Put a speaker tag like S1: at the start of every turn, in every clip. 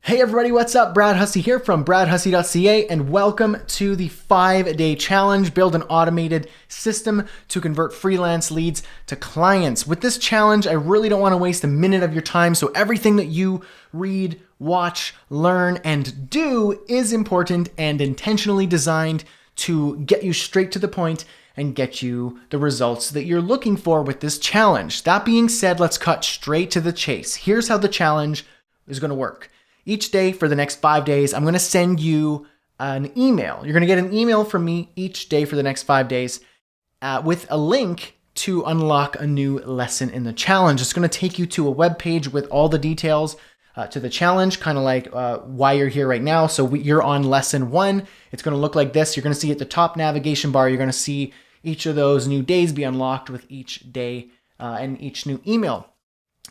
S1: Hey everybody, what's up? Brad Hussey here from bradhussey.ca and welcome to the 5-day challenge, build an automated system to convert freelance leads to clients. With this challenge, I really don't want to waste a minute of your time, so everything that you read, watch, learn, and do is important and intentionally designed to get you straight to the point and get you the results that you're looking for with this challenge. That being said, let's cut straight to the chase. Here's how the challenge is going to work. Each day for the next 5 days, I'm going to send you an email. You're going to get an email from me each day for the next 5 days with a link to unlock a new lesson in the challenge. It's going to take you to a web page with all the details to the challenge, kind of like why you're here right now. So you're on lesson 1. It's going to look like this. You're going to see at the top navigation bar, you're going to see each of those new days be unlocked with each day and each new email.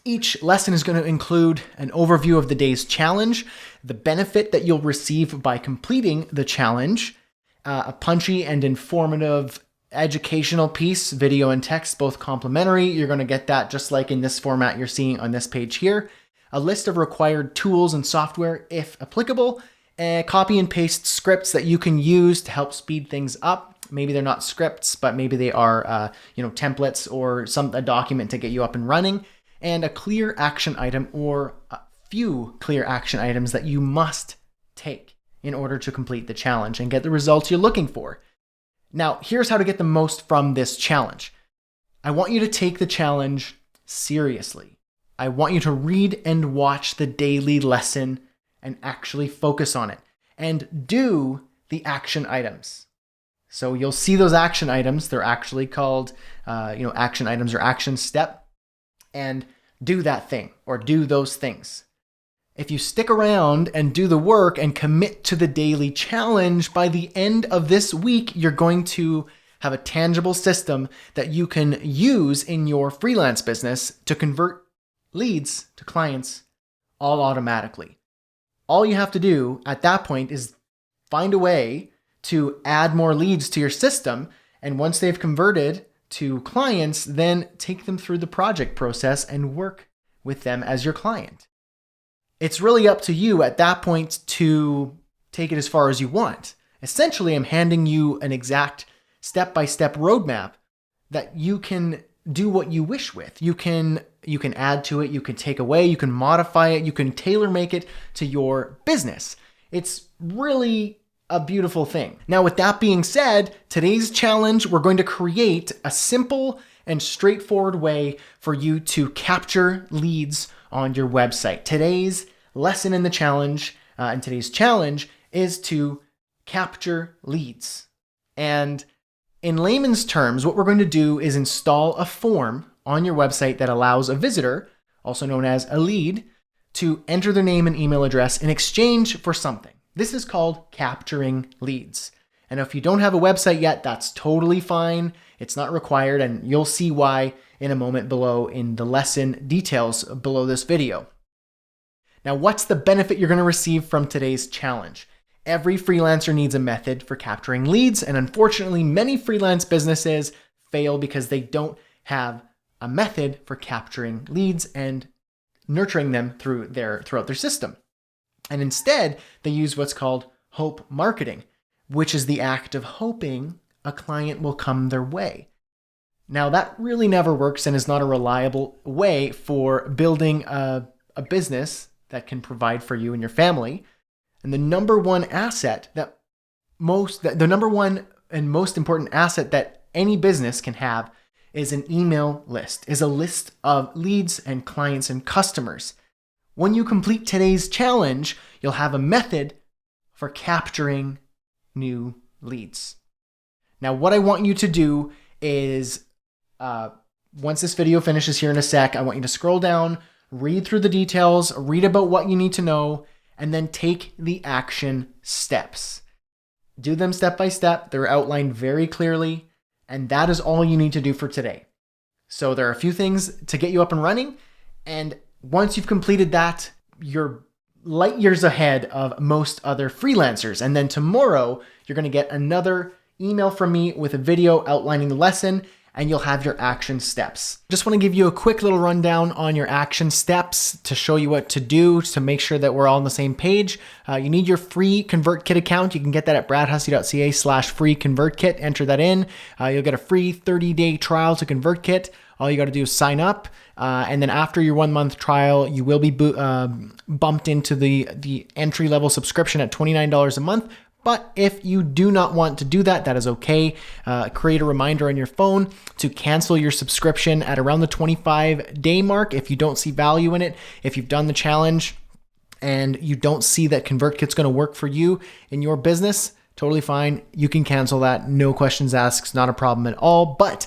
S1: Each lesson is going to include an overview of the day's challenge, the benefit that you'll receive by completing the challenge, a punchy and informative educational piece, video and text, both complementary. You're going to get that just like in this format you're seeing on this page here. A list of required tools and software, if applicable, copy and paste scripts that you can use to help speed things up. Maybe they're not scripts, but maybe they are templates or a document to get you up and running. And a clear action item or a few clear action items that you must take in order to complete the challenge and get the results you're looking for. Now, here's how to get the most from this challenge. I want you to take the challenge seriously. I want you to read and watch the daily lesson and actually focus on it and do the action items. So you'll see those action items. They're actually called, action items or action step. And do that thing or do those things. If you stick around and do the work and commit to the daily challenge, by the end of this week, you're going to have a tangible system that you can use in your freelance business to convert leads to clients all automatically. All you have to do at that point is find a way to add more leads to your system. And once they've converted to clients, then take them through the project process and work with them as your client. It's really up to you at that point to take it as far as you want. Essentially, I'm handing you an exact step-by-step roadmap that you can do what you wish with. You can add to it, you can take away, you can modify it, you can tailor make it to your business. It's really a beautiful thing. Now, with that being said, today's challenge, we're going to create a simple and straightforward way for you to capture leads on your website. Today's lesson in the challenge and today's challenge is to capture leads. And in layman's terms, what we're going to do is install a form on your website that allows a visitor, also known as a lead, to enter their name and email address in exchange for something. This is called capturing leads. And if you don't have a website yet, that's totally fine. It's not required, and you'll see why in a moment below in the lesson details below this video. Now, what's the benefit you're going to receive from today's challenge? Every freelancer needs a method for capturing leads, and unfortunately, many freelance businesses fail because they don't have a method for capturing leads and nurturing them throughout their system. And instead, they use what's called hope marketing, which is the act of hoping a client will come their way. Now, that really never works and is not a reliable way for building a business that can provide for you and your family. And the number one and most important asset that any business can have is an email list, is a list of leads and clients and customers. When you complete today's challenge, you'll have a method for capturing new leads. Now, what I want you to do is, once this video finishes here in a sec, I want you to scroll down, read through the details, read about what you need to know, and then take the action steps. Do them step by step. They're outlined very clearly, and that is all you need to do for today. So there are a few things to get you up and running, and once you've completed that, you're light years ahead of most other freelancers. And then tomorrow, you're going to get another email from me with a video outlining the lesson and you'll have your action steps. Just want to give you a quick little rundown on your action steps to show you what to do to make sure that we're all on the same page. You need your free ConvertKit account. You can get that at bradhussey.ca/free ConvertKit. Enter that in. You'll get a free 30-day trial to ConvertKit. All you got to do is sign up. And then after your 1 month trial, you will be bumped into the entry level subscription at $29 a month. But if you do not want to do that, that is okay. Create a reminder on your phone to cancel your subscription at around the 25-day mark if you don't see value in it. If you've done the challenge and you don't see that ConvertKit's going to work for you in your business, totally fine. You can cancel that. No questions asked. Not a problem at all. But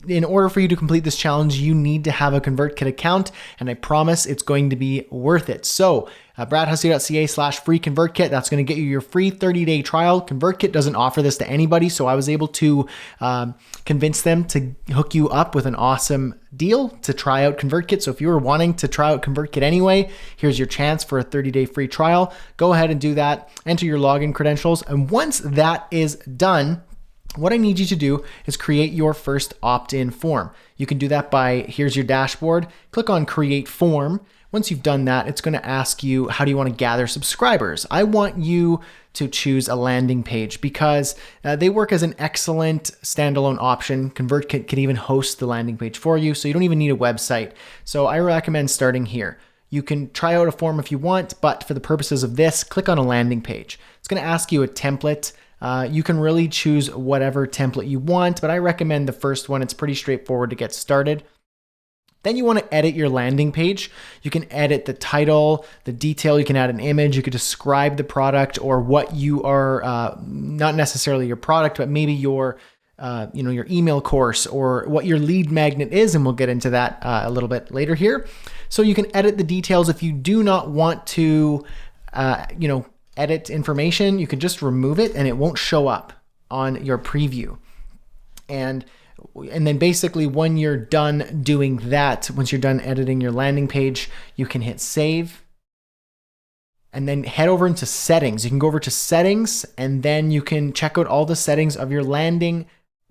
S1: in order for you to complete this challenge, you need to have a ConvertKit account, and I promise it's going to be worth it. So bradhussey.ca/free ConvertKit, that's going to get you your free 30-day trial. ConvertKit doesn't offer this to anybody, so I was able to convince them to hook you up with an awesome deal to try out ConvertKit. So if you were wanting to try out ConvertKit anyway, here's your chance for a 30-day free trial. Go ahead and do that. Enter your login credentials, and once that is done, what I need you to do is create your first opt-in form. You can do that by, here's your dashboard, click on create form. Once you've done that, it's going to ask you, how do you want to gather subscribers? I want you to choose a landing page because they work as an excellent standalone option. ConvertKit can even host the landing page for you, so you don't even need a website. So I recommend starting here. You can try out a form if you want, but for the purposes of this, click on a landing page. It's going to ask you a template. You can really choose whatever template you want, but I recommend the first one. It's pretty straightforward to get started. Then you want to edit your landing page. You can edit the title, the detail, you can add an image, you could describe the product or what you are, not necessarily your product, but maybe your email course or what your lead magnet is, and we'll get into that a little bit later here. So you can edit the details. If you do not want to, edit information, you can just remove it and it won't show up on your preview. And then basically when you're done doing that, once you're done editing your landing page, you can hit save and then head over into settings. You can go over to settings and then you can check out all the settings of your landing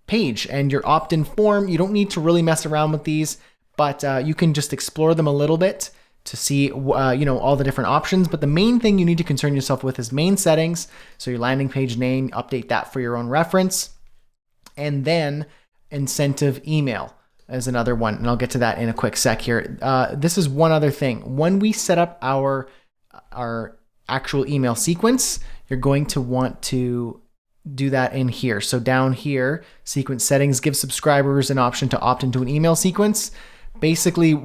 S1: page and your opt-in form. You don't need to really mess around with these, but you can just explore them a little bit to see all the different options. But the main thing you need to concern yourself with is main settings. So your landing page name, update that for your own reference. And then incentive email is another one. And I'll get to that in a quick sec here. This is one other thing. When we set up our actual email sequence, you're going to want to do that in here. So down here, sequence settings, give subscribers an option to opt into an email sequence. Basically,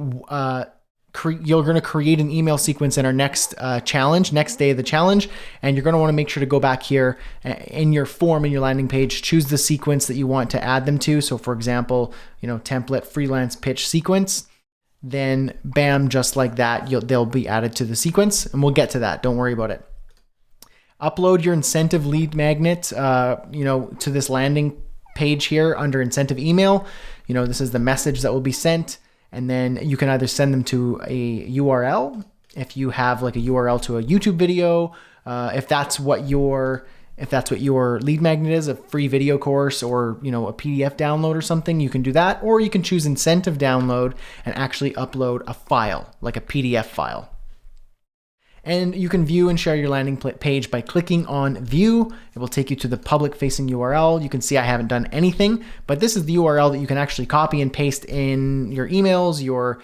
S1: you're going to create an email sequence in our next challenge, next day of the challenge, and you're going to want to make sure to go back here in your form, in your landing page, choose the sequence that you want to add them to. So for example, template freelance pitch sequence, then bam, just like that, they'll be added to the sequence, and we'll get to that. Don't worry about it. Upload your incentive lead magnet, to this landing page here under incentive email. This is the message that will be sent. And then you can either send them to a URL if you have like a URL to a YouTube video, if that's what your lead magnet is, a free video course or a PDF download or something, you can do that. Or you can choose incentive download and actually upload a file, like a PDF file. And you can view and share your landing page by clicking on view. It will take you to the public facing URL. You can see I haven't done anything, but this is the URL that you can actually copy and paste in your emails, your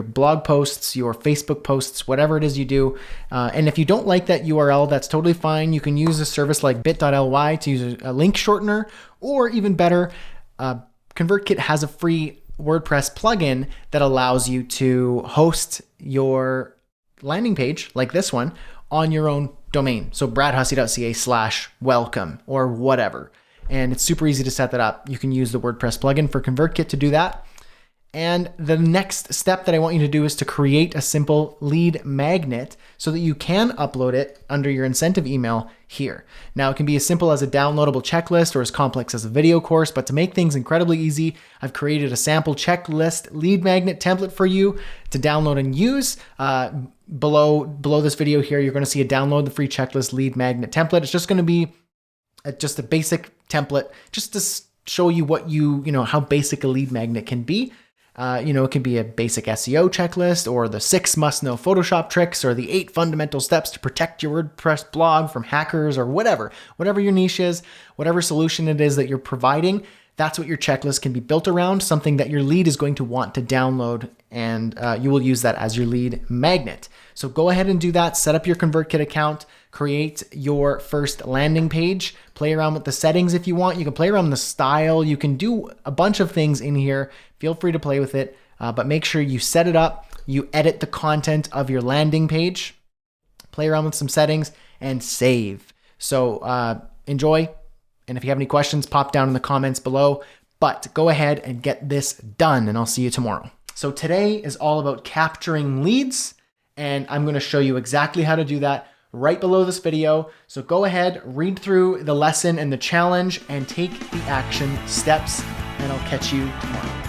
S1: blog posts, your Facebook posts, whatever it is you do. And if you don't like that URL, that's totally fine. You can use a service like bit.ly to use a link shortener, or even better, ConvertKit has a free WordPress plugin that allows you to host your landing page like this one on your own domain. So bradhussey.ca/welcome or whatever. And it's super easy to set that up. You can use the WordPress plugin for ConvertKit to do that. And the next step that I want you to do is to create a simple lead magnet so that you can upload it under your incentive email here. Now, it can be as simple as a downloadable checklist or as complex as a video course, but to make things incredibly easy, I've created a sample checklist lead magnet template for you to download and use. Below this video here, you're going to see a download the free checklist lead magnet template. It's just going to be just a basic template, just to show you what how basic a lead magnet can be. It can be a basic SEO checklist, or the 6 must-know Photoshop tricks, or the 8 fundamental steps to protect your WordPress blog from hackers, or whatever your niche is, whatever solution it is that you're providing. That's what your checklist can be built around, something that your lead is going to want to download, and you will use that as your lead magnet. So go ahead and do that. Set up your ConvertKit account, create your first landing page, play around with the settings if you want. You can play around with the style. You can do a bunch of things in here. Feel free to play with it, but make sure you set it up. You edit the content of your landing page, play around with some settings, and save. So enjoy. And if you have any questions, pop down in the comments below. But go ahead and get this done, and I'll see you tomorrow. So today is all about capturing leads, and I'm going to show you exactly how to do that right below this video. So go ahead, read through the lesson and the challenge, and take the action steps, and I'll catch you tomorrow.